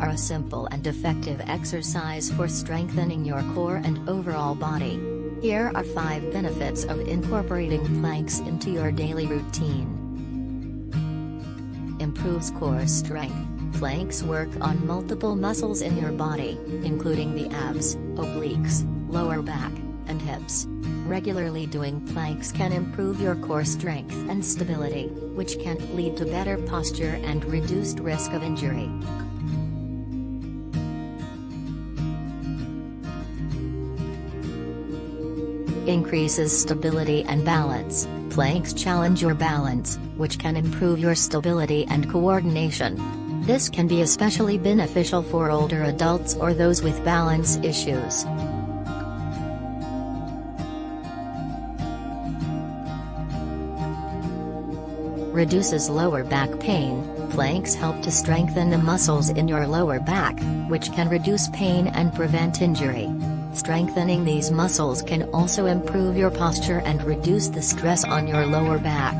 are a simple and effective exercise for strengthening your core and overall body. Here are 5 benefits of incorporating planks into your daily routine. Improves core strength. Planks work on multiple muscles in your body, including the abs, obliques, lower back, and hips. Regularly doing planks can improve your core strength and stability, which can lead to better posture and reduced risk of injury. Increases stability and balance. Planks challenge your balance, which can improve your stability and coordination. This can be especially beneficial for older adults or those with balance issues. Reduces lower back pain. Planks help to strengthen the muscles in your lower back, which can reduce pain and prevent injury. Strengthening these muscles can also improve your posture and reduce the stress on your lower back.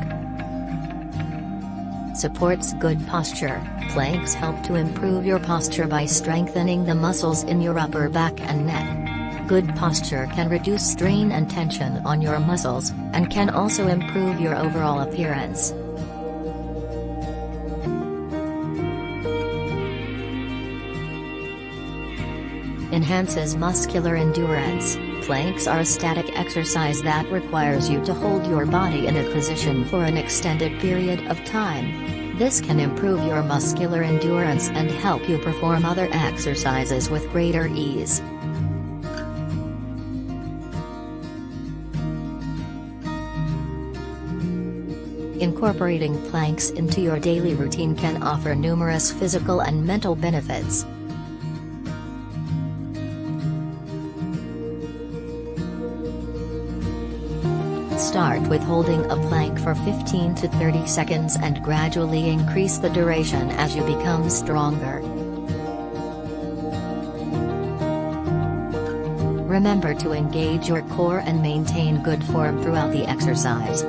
Supports good posture. Planks help to improve your posture by strengthening the muscles in your upper back and neck. Good posture can reduce strain and tension on your muscles, and can also improve your overall appearance. Enhances muscular endurance. Planks are a static exercise that requires you to hold your body in a position for an extended period of time. This can improve your muscular endurance and help you perform other exercises with greater ease. Incorporating planks into your daily routine can offer numerous physical and mental benefits. Start with holding a plank for 15 to 30 seconds and gradually increase the duration as you become stronger. Remember to engage your core and maintain good form throughout the exercise.